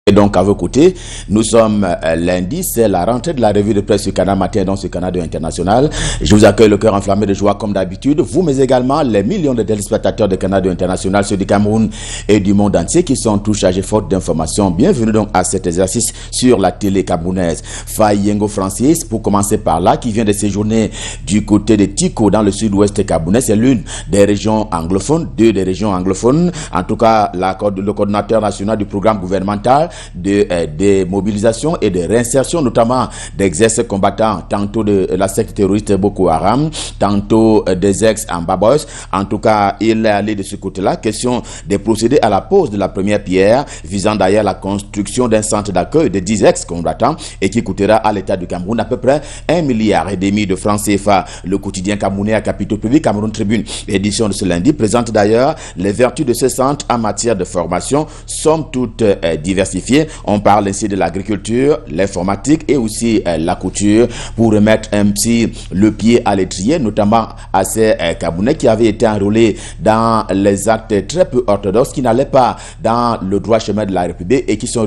Et donc à vos côtés, nous sommes lundi, c'est la rentrée de la revue de presse du Canada Matin dans ce Canada International. Je vous accueille le cœur enflammé de joie comme d'habitude, vous mais également les millions de téléspectateurs de Canada International, ceux du Cameroun et du monde entier qui sont tous chargés faute d'informations. Bienvenue donc à cet exercice sur la télé camerounaise. Faye Yengo Francis, pour commencer par là, qui vient de séjourner du côté de Tiko dans le sud-ouest camerounais. C'est l'une des régions anglophones, deux des régions anglophones. En tout cas, le coordinateur national du programme gouvernemental de mobilisation et de réinsertion, notamment d'ex combattants, tantôt de la secte terroriste Boko Haram, tantôt des ex-Amba Boys. En tout cas, il est allé de ce côté-là. Question de procéder à la pose de la première pierre, visant d'ailleurs la construction d'un centre d'accueil de 10 ex-combattants et qui coûtera à l'État du Cameroun à peu près 1,5 milliard de francs CFA. Le quotidien camerounais à capitaux publics, Cameroun Tribune, édition de ce lundi, présente d'ailleurs les vertus de ce centre en matière de formation, somme toute diversifiées. On parle ainsi de l'agriculture, l'informatique et aussi la couture pour remettre un petit le pied à l'étrier, notamment à ces Camerounais qui avaient été enrôlés dans les actes très peu orthodoxes, qui n'allaient pas dans le droit chemin de la République et qui sont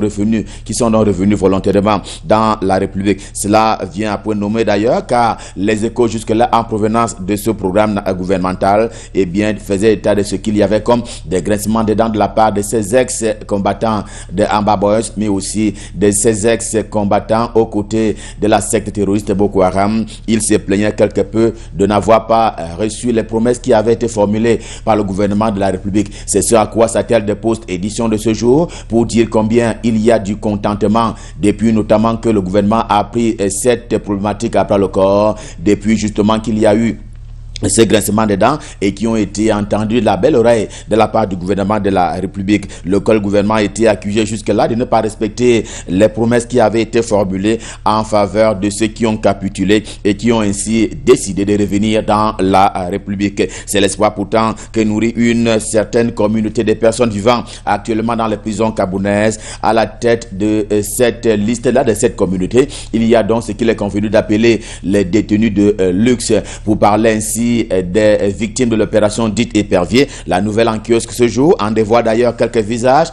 donc revenus volontairement dans la République. Cela vient à point nommé d'ailleurs, car les échos jusque-là en provenance de ce programme gouvernemental, eh bien, faisaient état de ce qu'il y avait comme des grincements de dents de la part de ces ex-combattants de Amba Boys, mais aussi de ces ex-combattants aux côtés de la secte terroriste Boko Haram. Ils se plaignaient quelque peu de n'avoir pas reçu les promesses qui avaient été formulées par le gouvernement de la République. C'est ce à quoi s'attelle de Post édition de ce jour pour dire combien il y a du contentement depuis notamment que le gouvernement a pris cette problématique à bras le corps, depuis justement qu'il y a eu ces grincements de dents et qui ont été entendus de la belle oreille de la part du gouvernement de la République. Le gouvernement a été accusé jusque-là de ne pas respecter les promesses qui avaient été formulées en faveur de ceux qui ont capitulé et qui ont ainsi décidé de revenir dans la République. C'est l'espoir pourtant que nourrit une certaine communauté de personnes vivant actuellement dans les prisons camerounaises. À la tête de cette liste-là, de cette communauté, il y a donc ce qu'il est convenu d'appeler les détenus de luxe, pour parler ainsi des victimes de l'opération dite épervier. La nouvelle en kiosque ce jour en dévoile d'ailleurs quelques visages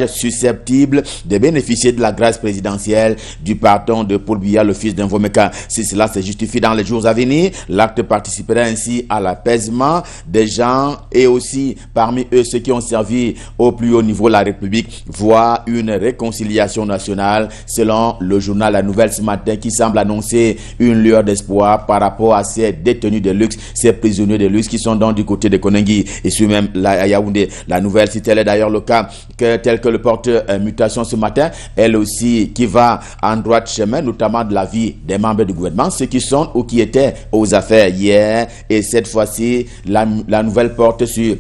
susceptibles de bénéficier de la grâce présidentielle du pardon de Paul Biya, le fils d'Invomeka. Si cela se justifie dans les jours à venir, l'acte participera ainsi à l'apaisement des gens et aussi parmi eux ceux qui ont servi au plus haut niveau de la République, voire une réconciliation nationale, selon le journal La Nouvelle ce matin, qui semble annoncer une lueur d'espoir par rapport à ces détenus de luxe, ces prisonniers de luxe qui sont donc du côté de Konengi et sur même la Yaoundé. La nouvelle, si tel est d'ailleurs le cas, tel que le porte Mutation ce matin, elle aussi qui va en droit de chemin, notamment de la vie des membres du gouvernement, ceux qui sont ou qui étaient aux affaires hier, et cette fois-ci, la nouvelle porte sur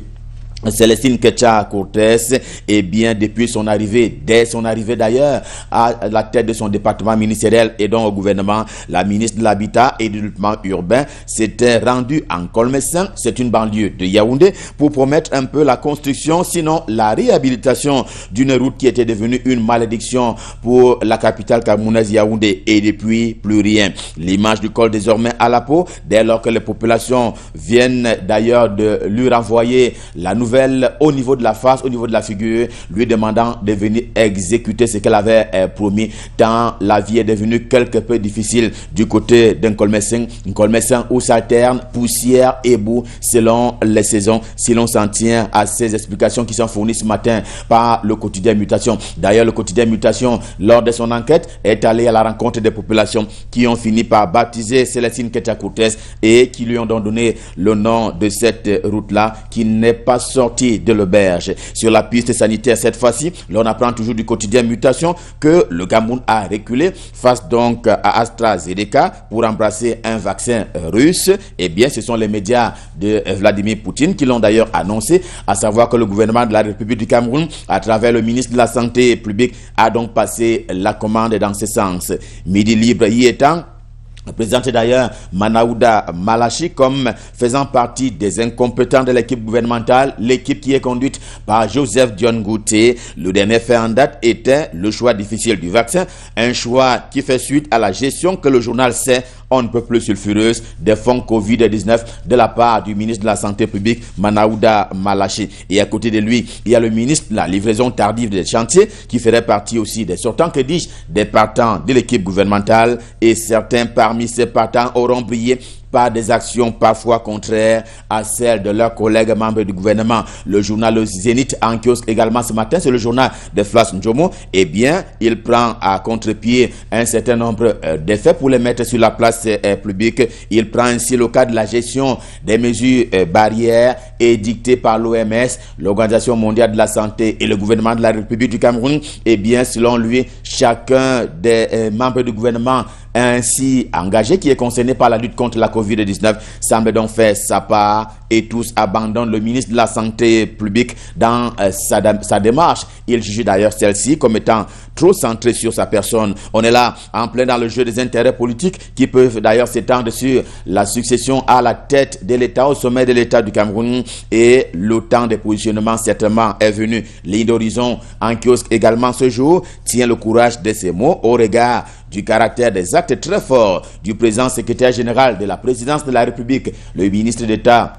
Célestine Ketcha Cortés, et bien depuis son arrivée, dès son arrivée d'ailleurs à la tête de son département ministériel et donc au gouvernement, la ministre de l'Habitat et du développement urbain s'était rendue en Kolmessin, c'est une banlieue de Yaoundé, pour promettre un peu la construction, sinon la réhabilitation d'une route qui était devenue une malédiction pour la capitale camerounaise Yaoundé, et depuis plus rien. L'image du col désormais à la peau, dès lors que les populations viennent d'ailleurs de lui renvoyer la nouvelle au niveau de la face, au niveau de la figure, lui demandant de venir exécuter ce qu'elle avait promis, tant la vie est devenue quelque peu difficile du côté d'un Kolmessin où s'alterne poussière et boue selon les saisons, si l'on s'en tient à ces explications qui sont fournies ce matin par le quotidien Mutation. D'ailleurs, le quotidien Mutation, lors de son enquête, est allé à la rencontre des populations qui ont fini par baptiser Célestine Ketcha Cortés et qui lui ont donc donné le nom de cette route-là, qui n'est pas sortie de l'auberge. Sur la piste sanitaire cette fois-ci, l'on apprend toujours du quotidien Mutation que le Cameroun a reculé face donc à AstraZeneca pour embrasser un vaccin russe. Eh bien, ce sont les médias de Vladimir Poutine qui l'ont d'ailleurs annoncé, à savoir que le gouvernement de la République du Cameroun, à travers le ministre de la Santé publique, a donc passé la commande dans ce sens. Midi libre y étant, Présenté d'ailleurs Manaouda Malachi comme faisant partie des incompétents de l'équipe gouvernementale, l'équipe qui est conduite par Joseph Dione Ngouté. Le dernier fait en date était le choix difficile du vaccin, un choix qui fait suite à la gestion que le journal sait on ne peut plus sulfureuse des fonds Covid-19 de la part du ministre de la Santé publique Manaouda Malachi. Et à côté de lui, il y a le ministre de la livraison tardive des chantiers qui ferait partie aussi des sortants, que dis-je, des partants de l'équipe gouvernementale, et certains parmi ces partants auront brillé par des actions parfois contraires à celles de leurs collègues membres du gouvernement. Le journal Le Zénith en kiosque également ce matin, c'est le journal de Flas Njomo. Eh bien, il prend à contre-pied un certain nombre d'effets pour les mettre sur la place publique. Il prend ainsi le cas de la gestion des mesures barrières édictées par l'OMS, l'Organisation mondiale de la santé et le gouvernement de la République du Cameroun. Eh bien, selon lui, chacun des membres du gouvernement ainsi engagé, qui est concerné par la lutte contre la Covid-19, semble donc faire sa part, et tous abandonnent le ministre de la Santé publique dans sa démarche. Il juge d'ailleurs celle-ci comme étant trop centrée sur sa personne. On est là en plein dans le jeu des intérêts politiques qui peuvent d'ailleurs s'étendre sur la succession à la tête de l'État, au sommet de l'État du Cameroun, et le temps des positionnements certainement est venu. Ligne d'horizon en kiosque également ce jour tient le courage de ces mots au regard du caractère des actes très forts du président secrétaire général de la présidence de la République, le ministre d'État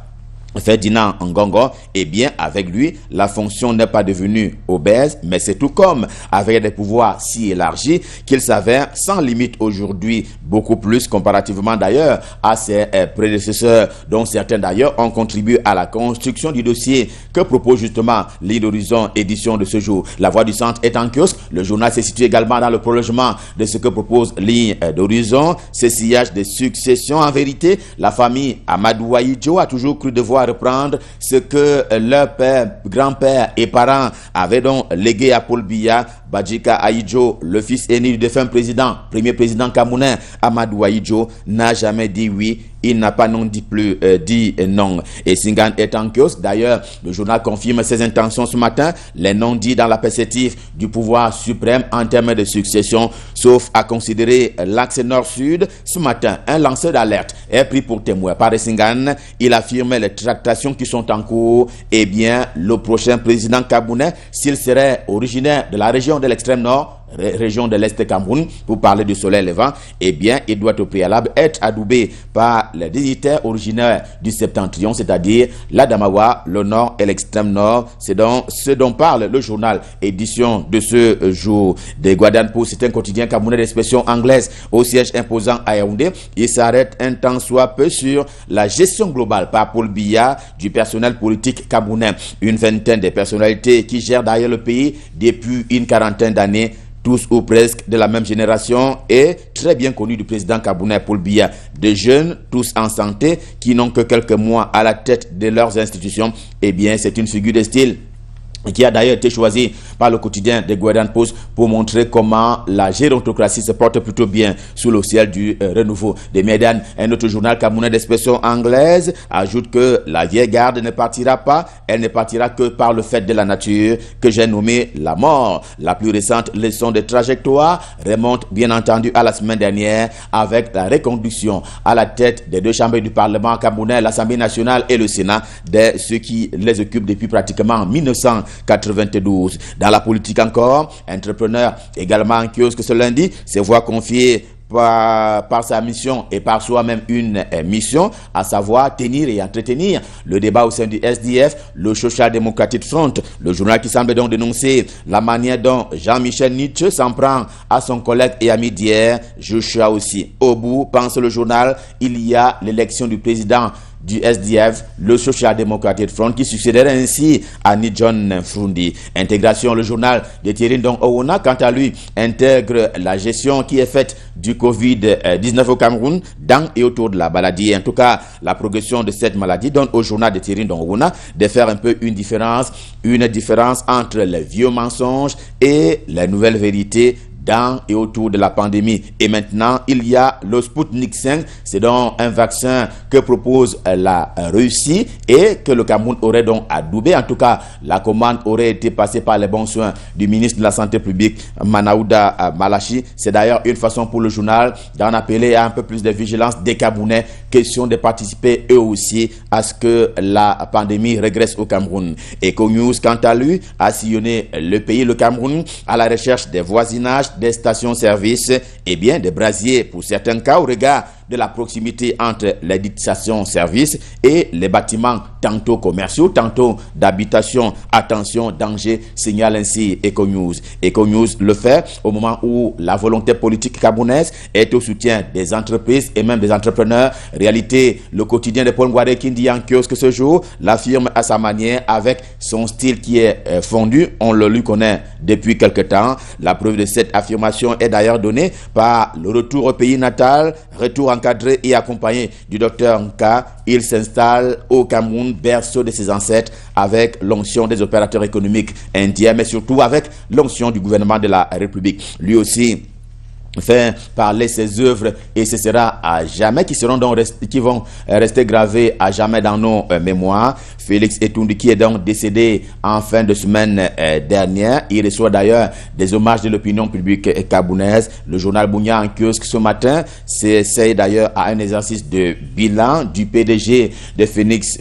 Ferdinand Ngongo. Eh bien, avec lui, la fonction n'est pas devenue obèse, mais c'est tout comme avec des pouvoirs si élargis qu'il s'avère sans limite aujourd'hui, beaucoup plus comparativement d'ailleurs à ses prédécesseurs, dont certains d'ailleurs ont contribué à la construction du dossier que propose justement Ligne d'horizon édition de ce jour. La Voix du Centre est en kiosque. Le journal se situe également dans le prolongement de ce que propose Ligne d'horizon. Ce sillage de succession, en vérité, la famille Amadou Ahidjo a toujours cru devoir reprendre ce que leur père, grand-père et parents avaient donc légué à Paul Biya. Badjika Ahidjo, le fils aîné du défunt président, premier président camerounais Amadou Ahidjo, n'a jamais dit oui. Il n'a pas non dit plus dit non. Et Singan est en kiosque. D'ailleurs, le journal confirme ses intentions ce matin. Les non dits dans la perspective du pouvoir suprême en termes de succession, sauf à considérer l'axe nord-sud. Ce matin, un lanceur d'alerte est pris pour témoin par Singan. Il affirme les tractations qui sont en cours. Eh bien, le prochain président camerounais, s'il serait originaire de la région de l'extrême nord, région de l'Est Cameroun, pour parler du soleil levant, eh bien, il doit au préalable être adoubé par les dignitaires originaires du septentrion, c'est-à-dire l'Adamawa, le nord et l'extrême nord. C'est donc ce dont parle le journal édition de ce jour. De Guadanpo, c'est un quotidien camerounais d'expression anglaise au siège imposant à Yaoundé. Il s'arrête un temps soit peu sur la gestion globale par Paul Biya du personnel politique camerounais. Une vingtaine de personnalités qui gèrent d'ailleurs le pays depuis une quarantaine d'années, tous ou presque de la même génération et très bien connus du président camerounais Paul Biya. Des jeunes, tous en santé, qui n'ont que quelques mois à la tête de leurs institutions. Eh bien, c'est une figure de style qui a d'ailleurs été choisi par le quotidien de Guardian Post pour montrer comment la gérontocratie se porte plutôt bien sous le ciel du renouveau. Des Médianes, un autre journal camerounais d'expression anglaise, ajoute que la vieille garde ne partira pas, elle ne partira que par le fait de la nature que j'ai nommé la mort. La plus récente leçon de trajectoire remonte bien entendu à la semaine dernière avec la reconduction à la tête des deux chambres du Parlement camerounais, l'Assemblée nationale et le Sénat, de ceux qui les occupent depuis pratiquement 1992. Dans la politique encore, entrepreneur également en kiosque ce lundi, se voit confier par sa mission et par soi-même une mission, à savoir tenir et entretenir le débat au sein du SDF, le Social Democratic Front, le journal qui semble donc dénoncer la manière dont Jean-Michel Nietzsche s'en prend à son collègue et ami d'hier, Joshua aussi. Au bout, pense le journal, il y a l'élection du président du SDF, le Social Democratic Front, qui succéderait ainsi à Nidjon Frundi. Intégration, le journal de Thierry Ndong Owona, quant à lui, intègre la gestion qui est faite du Covid-19 au Cameroun, dans et autour de la maladie. En tout cas, la progression de cette maladie donne au journal de Thierry Ndong Owona de faire un peu une différence entre les vieux mensonges et les nouvelles vérités dans et autour de la pandémie. Et maintenant, il y a le Sputnik 5, c'est donc un vaccin que propose la Russie et que le Cameroun aurait donc adoubé. En tout cas, la commande aurait été passée par les bons soins du ministre de la Santé publique, Manaouda Malachi. C'est d'ailleurs une façon pour le journal d'en appeler à un peu plus de vigilance des Camerounais, question de participer eux aussi à ce que la pandémie régresse au Cameroun. EcoNews, quant à lui, a sillonné le pays, le Cameroun, à la recherche des voisinages, des stations-service et bien des brasiers pour certains cas au regard de la proximité entre les dites stations-service et les bâtiments tantôt commerciaux, tantôt d'habitation. Attention, danger, signale ainsi EcoNews. EcoNews le fait au moment où la volonté politique camerounaise est au soutien des entreprises et même des entrepreneurs. Réalité, le quotidien de Paul Ngouaré qui dit en kiosque ce jour, l'affirme à sa manière avec son style qui est fondu. On le lui connaît depuis quelque temps. La preuve de cette affirmation est d'ailleurs donnée par le retour au pays natal, retour encadré et accompagné du docteur Nka. Il s'installe au Cameroun, berceau de ses ancêtres, avec l'onction des opérateurs économiques indiens, mais surtout avec l'onction du gouvernement de la République. Lui aussi fait parler ses œuvres et ce sera à jamais qui vont rester gravés à jamais dans nos mémoires. Félix Etoundi qui est donc décédé en fin de semaine dernière. Il reçoit d'ailleurs des hommages de l'opinion publique camerounaise. Le journal Bounia en kiosque ce matin s'essaye d'ailleurs à un exercice de bilan du PDG de Finex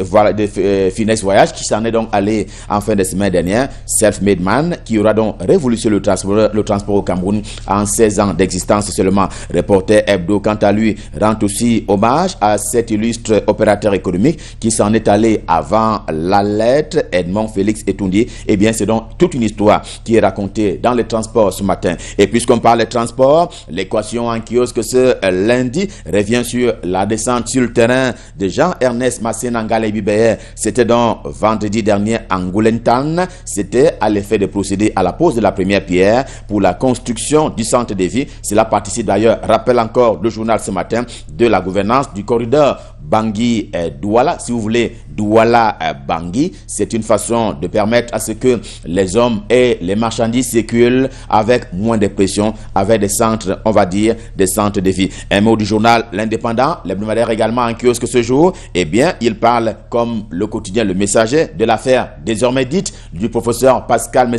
Voyage qui s'en est donc allé en fin de semaine dernière. Self-made man qui aura donc révolutionné le transport au Cameroun en 16 ans d'existence seulement. Reporter Hebdo, quant à lui, rend aussi hommage à cet illustre opérateur économique qui s'en est allé avant la lettre, Edmond Félix Etoundi. Eh bien, c'est donc toute une histoire qui est racontée dans les transports ce matin. Et puisqu'on parle des transports, l'équation en kiosque ce lundi revient sur la descente sur le terrain de Jean-Ernest Masséna Bibeye. C'était donc vendredi dernier en Goulentan. C'était à l'effet de procéder à la pose de la première pierre pour la construction du centre de vie. Cela participe d'ailleurs, rappelle encore le journal ce matin, de la gouvernance du corridor Bangui-Douala. Si vous voulez, Douala-Bangui, c'est une façon de permettre à ce que les hommes et les marchandises circulent avec moins de pression, avec des centres, on va dire, des centres de vie. Un mot du journal L'Indépendant, l'hebdomadaire également en kiosque ce jour. Eh bien, il parle, comme le quotidien Le Messager, de l'affaire désormais dite du professeur Pascal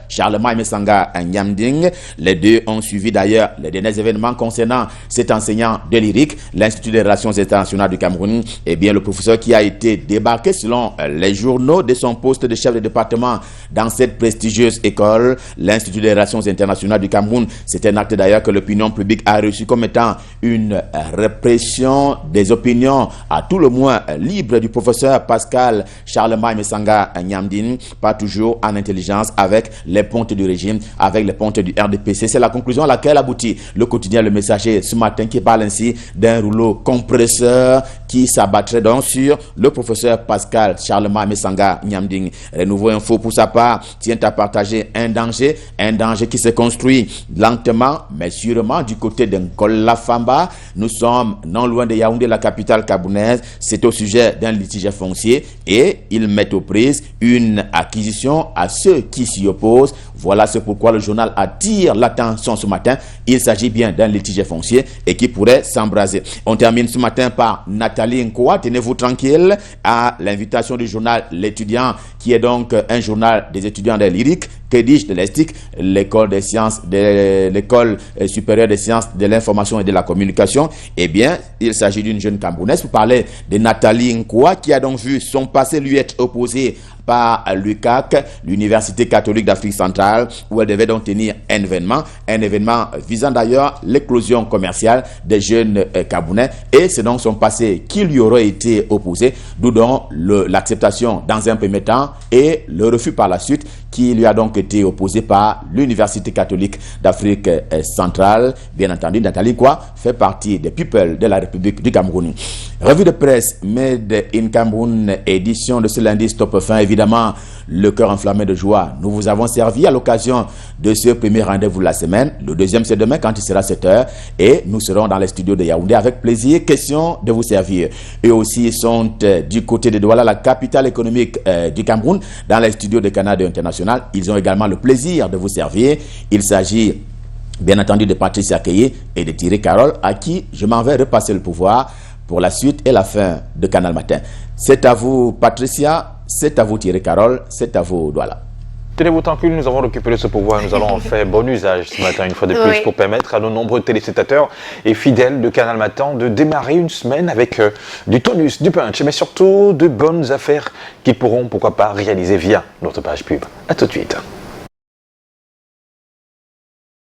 Charlemagne Messanga Nyamding. Les deux ont suivi d'ailleurs les derniers événements concernant cet enseignant de lyrique, l'Institut des Relations internationales du Cameroun. Eh bien, le professeur qui a été débarqué selon les journaux de son poste de chef de département dans cette prestigieuse école, l'Institut des Relations internationales du Cameroun. C'est un acte d'ailleurs que l'opinion publique a reçu comme étant une répression des opinions, à tout le moins libres, du professeur Pascal Charlemagne Messanga Nyamding, pas toujours en intelligence avec les pontes du régime, avec les pontes du RDPC. C'est la conclusion à laquelle aboutit le quotidien Le Messager ce matin, qui parle ainsi d'un rouleau compresseur qui s'abattrait donc sur le professeur Pascal Charlemagne Messanga Nyamding. Renouveau Info, pour sa part, tient à partager un danger qui se construit lentement mais sûrement du côté de Nkola Famba. Nous sommes non loin de Yaoundé, la capitale camerounaise. C'est au sujet d'un litige foncier et ils mettent aux prises une acquisition à ceux qui s'y opposent. Voilà ce pourquoi le journal attire l'attention ce matin. Il s'agit bien d'un litige foncier et qui pourrait s'embraser. On termine ce matin par Nathalie Nkoa, tenez-vous tranquille, à l'invitation du journal L'Étudiant, qui est donc un journal des étudiants de lyrique, que dis-je, de l'ESTIC, l'école supérieure des sciences de l'information et de la communication. Eh bien, il s'agit d'une jeune Camerounaise. Pour parler de Nathalie Nkoa, qui a donc vu son passé lui être opposé par l'UCAC, l'Université catholique d'Afrique centrale, où elle devait donc tenir un événement visant d'ailleurs l'éclosion commerciale des jeunes Camerounais, et c'est donc son passé qui lui aurait été opposé, d'où donc l'acceptation dans un premier temps et le refus par la suite qui lui a donc été opposé par l'Université catholique d'Afrique centrale. Bien entendu, Nathalie Nkoa fait partie des people de la République du Cameroun. Revue de presse Made in Cameroun, édition de ce lundi, stop fin. Évidemment, le cœur enflammé de joie. Nous vous avons servi à l'occasion de ce premier rendez-vous de la semaine. Le deuxième, c'est demain quand il sera 7h. Et nous serons dans les studios de Yaoundé avec plaisir. Question de vous servir. Eux aussi sont du côté de Douala, la capitale économique du Cameroun, dans les studios de Canada International. Ils ont également le plaisir de vous servir. Il s'agit bien entendu de Patricia Keye et de Thierry Carole, à qui je m'en vais repasser le pouvoir pour la suite et la fin de Canal Matin. C'est à vous Patricia, c'est à vous Thierry Carole, c'est à vous Douala. Tenez-vous tranquille, nous avons récupéré ce pouvoir, nous allons en faire bon usage ce matin, une fois de plus, pour permettre à nos nombreux téléspectateurs et fidèles de Canal Matin de démarrer une semaine avec du tonus, du punch, mais surtout de bonnes affaires qu'ils pourront, pourquoi pas, réaliser via notre page pub. A tout de suite.